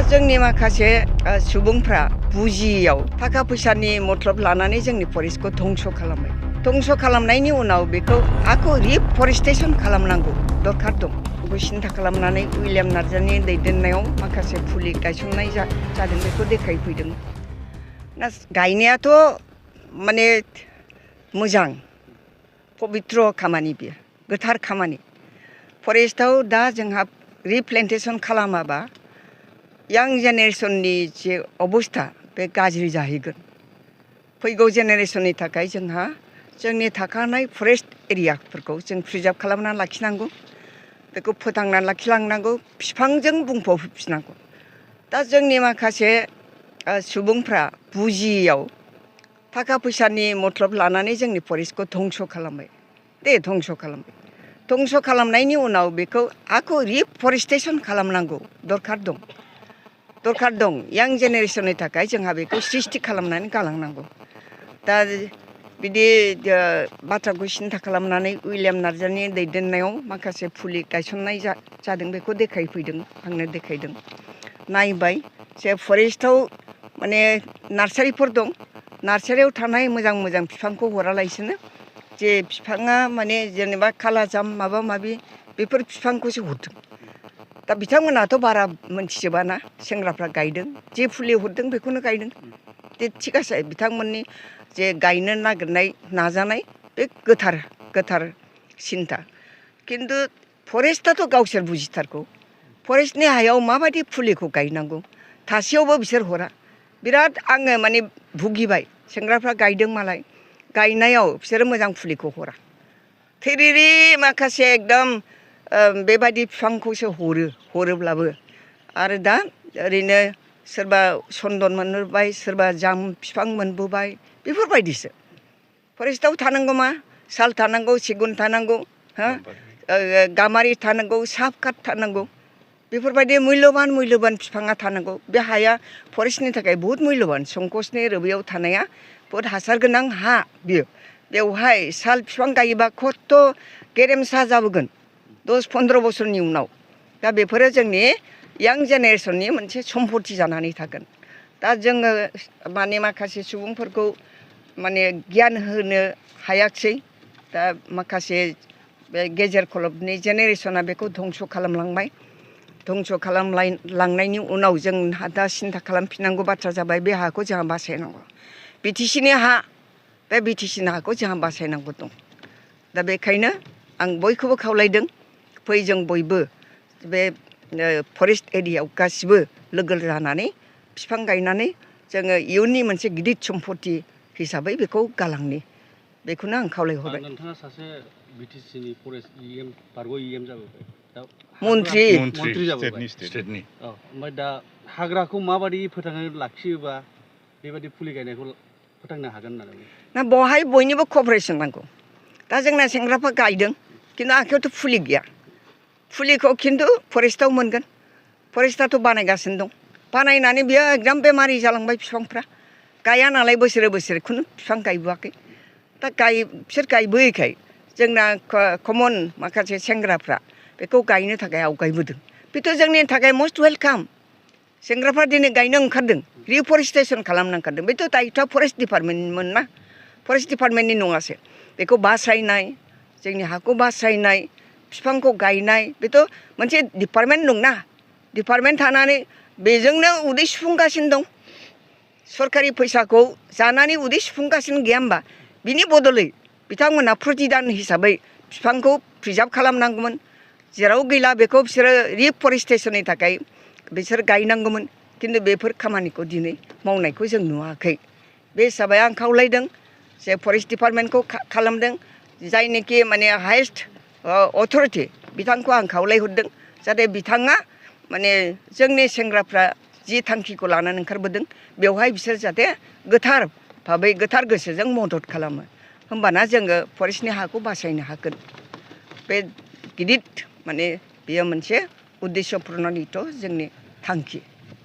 जोंनि माखासे सुबुंफ्रा बुजियैयाव थाखा फैसानि मतलब लानानै जोंनि फरेस्टखौ धंस खालामबाय। धंस खालामनायनि उनाव बेखौ हाखौ रिफरेस्टेसन खालामनांगौ दरखार दं। बेखौ सिन्था खालामनानै उइलियाम नार्जारिनि दैदेननायाव माखासे फुलि गायसननाय जादों, बेखौ देखायफैदों। गायनायाथ' माने मोजां पबित्र खामानि, बेयो गोथार खामानि। फरेस्टआव दा जोंहा रिप्लेन्टेसन खालामाबा यां जेनेरेसननि जे अबस्था बे गाज्रि जाहैगोन। फैगौ जेनेरेसननि थाखाय जोंहा जोंनि थाखानाय फरेस्ट एरियाफोरखौ जों प्रिजार्भ खालामनानै लाखिनांगौ, बेखौ फोथांनानै लाखिलांनांगौ, बिफांजों बुंफबफिननांगौ। दा जोंनि माखासे सुबुंफ्रा बुजियैयाव थाखा फैसानि मतलब लानानै जोंनि फरेस्टखौ धंस खालामबाय। धंस खालामबाय। धंस खालामनायनि उनाव बेखौ हाखौ रिफरेस्टेसन खालामनांगौ दरखार दं। यां जेनेरेसननि थाखाय जोंहा बेखौ सृष्टि खालामनानै गालांनांगौ। दा बिदि बाथ्राखौ सिन्था खालामनानै उइलियाम नार्जारिनि दैदेननायाव माखासे फुलि गायसननाय जादों, बेखौ देखायफैदों, आंनो देखायदों। नायबाय जे फरेस्टआव माने नार्सारिफोर दं, नार्सारियाव थानाय मोजां मोजां बिफांखौ हरालासिनो जे बिफाङा माने जेनेबा खालाजाम माबा माबि बेफोर बिफांखौसो हरदों। दा बिथांमोनाथ' बारा मोनथिजोबाना, सेंग्राफ्रा गायदों, जे फुलि हरदों बेखौनो गायदों। थिगासे बिथांमोननि जे गायनो नागिरनाय नाजानाय बे गोथार सिन्था। खिन्थु फरेस्टआथ' गावसोर बुजिथारगौ फरेस्टनि हायाव माबायदि फुलिखौ गायनांगौ, थासेयावबो बिसोर हरा। बिराद आङो माने भुगिबाय। सेंग्राफ्रा गायदों मालाय, गायनायाव बिसोरो मोजां फुलिखौ हरा। थैरिरि माखासे एकदम बेबायदि बिफांखौसो हरोब्लाबो। आरो दा ओरैनो सोरबा चन्दन मोनबोबाय, सोरबा जाम बिफां मोनबोबाय, बेफोरबायदिसो। फरेस्टआव थानांगौ मा साल थानांगौ, सिगुन थानांगौ, गाम्बारि थानांगौ, साफकाट थानांगौ, बेफोरबायदि मुल्यबान बिफाङा थानांगौ। बे हाया फरेस्टनि थाखाय बहुद मुल्यबान। संकसनि रोबैयाव थानाया बहुद हासार गोनां हा बियो। बेवहाय साल बिफां गायोबा खथ' गेरेमसा जाबोगोन 10-15 बोसोरनि उनाव। दा बेफोरो जोंनि यां जेनेरेसननि मोनसे सम्पति जानानै थागोन। दा जोङो माने माखासे सुबुंफोरखौ माने गियान होनो हायाखिसै। दा माखासे बे गेजेर खलबनि जेनेरेसना बेखौ धंस खालामलांबाय। धंस खालामलांनायनि उनाव जों दा सिन्था खालामफिननांगौ बाथ्रा जाबाय, बे हाखौ जोंहा बासायनांगौ। बिटिसिनि हा, बे बिटिसिनि हाखौ जोंहा बासायनांगौ दं। दा बेखायनो आं बयखौबो खावलायदों, फै जों बयबो बे फरेस्ट एरियायाव गासिबो लोगो जानानै बिफां गायनानै जोङो इयुननि मोनसे गिदिर सम्पति हिसाबै बेखौ गालांनि, बेखौनो आं खावलायहरबाय। नोंथाङा सासे बिटिसिनि फरेस्ट बारग' EM जाबोबाय, दा मन्त्रि जाबोबाय स्टेटनि। ओमफ्राय दा हाग्राखौ माबायदि फोथांनानै लाखियोबा बेबायदि फुलि गायनायखौ फोथांनो हागोन होननानै? ना बहाय बयनिबो क'पारेसन नांगौ। दा जोंना सेंग्राफ्रा गायदों, खिन्थु आखायावथ' फुलि गैया। फुलिखौ खिन्थु फरेस्टआव मोनगोन। फरेस्टआथ' बानायगासिनो दं। बानायनानै बियो एकदम बेमारि जालांबाय बिफांफ्रा। गाया नालाय बोसोरे खुनु बिफां गायबोआखै। दा बिसोर गायबोयैखाय जोंना कमन माखासे सेंग्राफ्रा बेखौ गायनो थाखाय आवगायबोदों। बेथ' जोंनि थाखाय मस्ट वेलकाम। सेंग्राफ्रा दिनै गायनो ओंखारदों, रिफरेस्टेसन खालामनो ओंखारदों। बेथ' दायथ'आ फरेस्ट डिपार्टमेन्टमोन ना, फरेस्ट डिपार्टमेन्टनि नङासो। बेखौ बासायनाय, जोंनि हाखौ बासायनाय, बिफांखौ गायनाय, बेथ' मोनसे डिपार्टमेन्ट दंना। डिपार्टमेन्ट थानानै बेजोंनो उदै सुफुंगासिनो दं। सरकारि फैसाखौ जानानै उदै सुफुंगासिनो गैया होमबा? बिनि बदलै बिथांमोनहा प्रतिदान हिसाबै बिफांखौ प्रिजार्भ खालामनांगौमोन। जेराव गैला बेखौ बिसोरो रिफरेस्टेसननि थाखाय बिसोर गायनांगौमोन। खिन्थु बेफोर खामानिखौ दिनै मावनायखौ जों नुवाखै। बे हिसाबै आं खावलायदों जे फरेस्ट डिपार्टमेन्टखौ खालामदों, जायनोखि माने हायेस्ट अथ'रिटि बिथांखौ आं खावलायहरदों, जाहाथे बिथाङा माने जोंनि सेंग्राफ्रा जि थांखिखौ लानानै ओंखारबोदों बेवहाय बिसोर जाहाथे गोथार भाबै गोथार गोसोजों मदद खालामो। होमबाना जोङो फरेस्टनि हाखौ बासायनो हागोन। बे गिदिर माने बेयो मोनसे उद्देश्य पुर्ननित' जोंनि थांखि।